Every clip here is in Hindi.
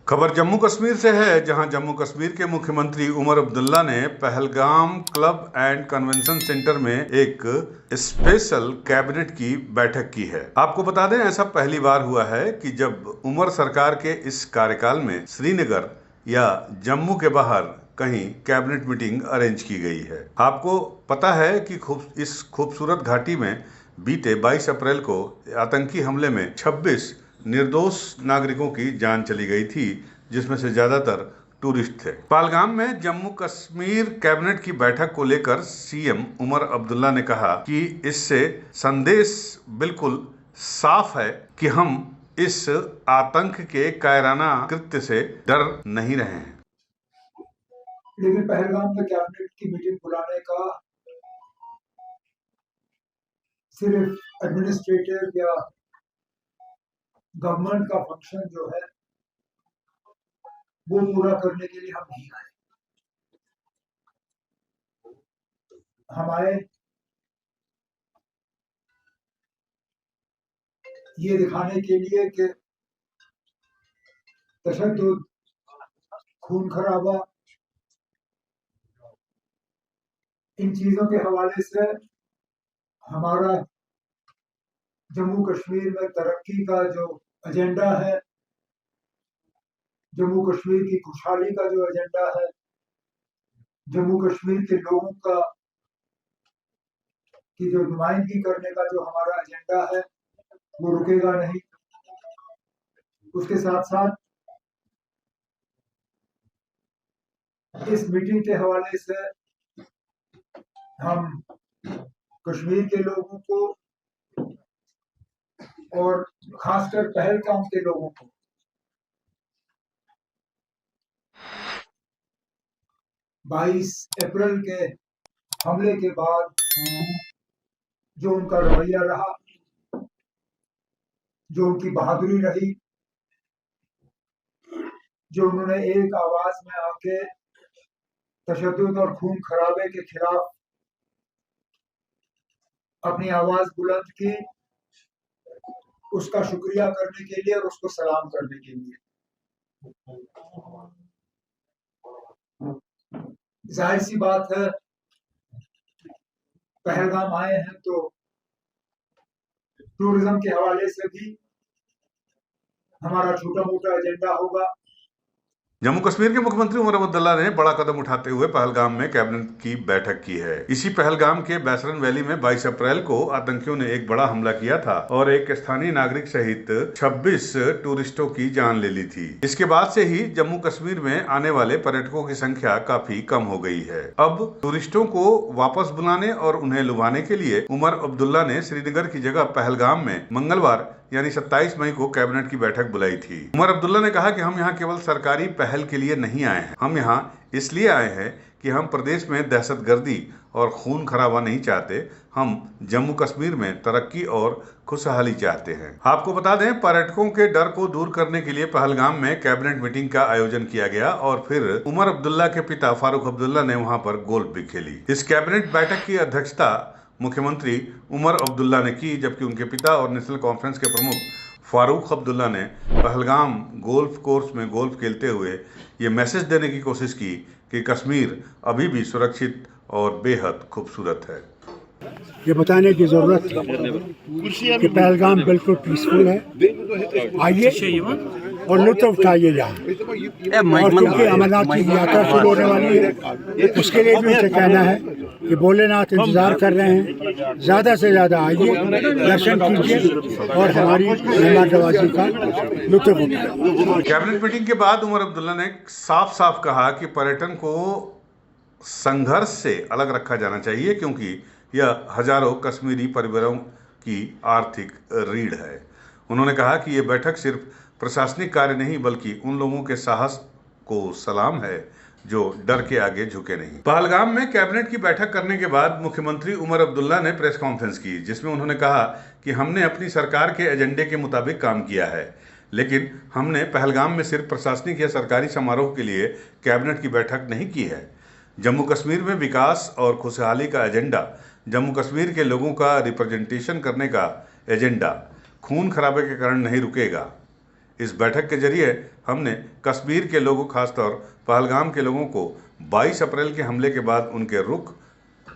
खबर जम्मू कश्मीर से है, जहां जम्मू कश्मीर के मुख्यमंत्री उमर अब्दुल्ला ने Pahalgam club and convention centre में एक स्पेशल कैबिनेट की बैठक की है। आपको बता दें, ऐसा पहली बार हुआ है कि जब उमर सरकार के इस कार्यकाल में श्रीनगर या जम्मू के बाहर कहीं कैबिनेट मीटिंग अरेंज की गई है। आपको पता है कि इस खूबसूरत घाटी में बीते 22 अप्रैल को आतंकी हमले में 26 निर्दोष नागरिकों की जान चली गई थी, जिसमें से ज्यादातर टूरिस्ट थे। पहलगाम में जम्मू कश्मीर कैबिनेट की बैठक को लेकर सीएम उमर अब्दुल्ला ने कहा कि इससे संदेश बिल्कुल साफ है कि हम इस आतंक के कायराना कृत्य से डर नहीं रहे हैं। लेकिन पहलगाम में कैबिनेट की मीटिंग बुलाने का सिर्फ एडमिनिस्ट्रेटिव या गवर्नमेंट का फंक्शन जो है वो पूरा करने के लिए हम नहीं आए। हम आए ये दिखाने के लिए कि तशद्दुद, खून खराबा, इन चीजों के हवाले से हमारा जम्मू कश्मीर में तरक्की का जो एजेंडा है, जम्मू कश्मीर की खुशहाली का जो एजेंडा है, जम्मू कश्मीर के लोगों का की जो नुमाइंदगी करने का जो हमारा एजेंडा है वो रुकेगा नहीं। उसके साथ साथ इस मीटिंग के हवाले से हम कश्मीर के लोगों को और खासकर पहलगाम के लोगों को 22 अप्रैल के हमले के बाद जो उनका रवैया रहा, जो उनकी बहादुरी रही, जो उन्होंने एक आवाज में आके तशद्दुद और खून खराबे के खिलाफ अपनी आवाज बुलंद की, उसका शुक्रिया करने के लिए और उसको सलाम करने के लिए। जाहिर सी बात है, पहलगाम आए हैं तो टूरिज्म के हवाले से भी हमारा छोटा मोटा एजेंडा होगा। जम्मू कश्मीर के मुख्यमंत्री उमर अब्दुल्ला ने बड़ा कदम उठाते हुए पहलगाम में कैबिनेट की बैठक की है। इसी पहलगाम के बैसरन वैली में 22 अप्रैल को आतंकियों ने एक बड़ा हमला किया था और एक स्थानीय नागरिक सहित 26 टूरिस्टों की जान ले ली थी। इसके बाद से ही जम्मू कश्मीर में आने वाले पर्यटकों की संख्या काफी कम हो गई है। अब टूरिस्टों को वापस बुलाने और उन्हें लुभाने के लिए उमर अब्दुल्ला ने श्रीनगर की जगह पहलगाम में मंगलवार यानी 27 मई को कैबिनेट की बैठक बुलाई थी। उमर अब्दुल्ला ने कहा कि हम यहाँ केवल सरकारी पहल के लिए नहीं आए हैं, हम यहाँ इसलिए आए हैं कि हम प्रदेश में दहशतगर्दी और खून खराबा नहीं चाहते, हम जम्मू कश्मीर में तरक्की और खुशहाली चाहते हैं। आपको बता दें, पर्यटकों के डर को दूर करने के लिए पहलगाम में कैबिनेट मीटिंग का आयोजन किया गया और फिर उमर अब्दुल्ला के पिता फारूक अब्दुल्ला ने वहाँ पर गोल्फ भी खेली। इस कैबिनेट बैठक की अध्यक्षता मुख्यमंत्री उमर अब्दुल्ला ने की, जबकि उनके पिता और नेशनल कॉन्फ्रेंस के प्रमुख फारूक अब्दुल्ला ने पहलगाम गोल्फ कोर्स में गोल्फ खेलते हुए ये मैसेज देने की कोशिश की कि कश्मीर अभी भी सुरक्षित और बेहद खूबसूरत है। ये बताने की जरूरत है कि पहलगाम बिल्कुल पीसफुल है। आइए और लुत्फ उठाइए यहाँ। और क्योंकि अमरनाथ की यात्रा शुरू होने वाली है, उसके लिए भी मुझे कहना है कि भोलेनाथ इंतजार कर रहे हैं। ज्यादा से ज्यादा आइए, दर्शन कीजिए और हमारी मेहमान नवाजी का लुत्फ उठाइए। कैबिनेट मीटिंग के बाद उमर अब्दुल्ला ने साफ साफ कहा कि पर्यटन को संघर्ष से अलग रखा जाना चाहिए, क्योंकि यह हजारों कश्मीरी परिवारों की आर्थिक रीढ़ है। उन्होंने कहा कि यह बैठक सिर्फ प्रशासनिक कार्य नहीं बल्कि उन लोगों के साहस को सलाम है जो डर के आगे झुके नहीं। पहलगाम में कैबिनेट की बैठक करने के बाद मुख्यमंत्री उमर अब्दुल्ला ने प्रेस कॉन्फ्रेंस की, जिसमें उन्होंने कहा कि हमने अपनी सरकार के एजेंडे के मुताबिक काम किया है, लेकिन हमने पहलगाम में सिर्फ प्रशासनिक या सरकारी समारोह के लिए कैबिनेट की बैठक नहीं की है। जम्मू कश्मीर में विकास और खुशहाली का एजेंडा, जम्मू कश्मीर के लोगों का रिप्रेजेंटेशन करने का एजेंडा खून खराबे के कारण नहीं रुकेगा। इस बैठक के जरिए हमने कश्मीर के लोगों, खासतौर पहलगाम के लोगों को 22 अप्रैल के हमले के बाद उनके रुख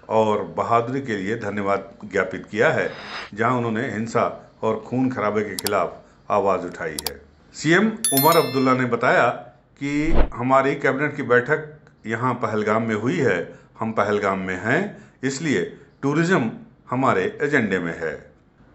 और बहादुरी के लिए धन्यवाद ज्ञापित किया है, जहां उन्होंने हिंसा और खून खराबे के खिलाफ आवाज उठाई है। सीएम उमर अब्दुल्ला ने बताया कि हमारी कैबिनेट की बैठक यहां पहलगाम में हुई है। हम पहलगाम में हैं, इसलिए टूरिज्म हमारे एजेंडे में है।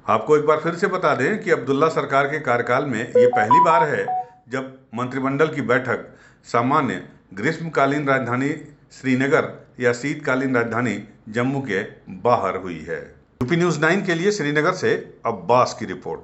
आपको एक बार फिर से बता दें कि अब्दुल्ला सरकार के कार्यकाल में ये पहली बार है जब मंत्रिमंडल की बैठक सामान्य ग्रीष्मकालीन राजधानी श्रीनगर या शीतकालीन राजधानी जम्मू के बाहर हुई है। यूपी न्यूज़ 9 के लिए श्रीनगर से अब्बास की रिपोर्ट।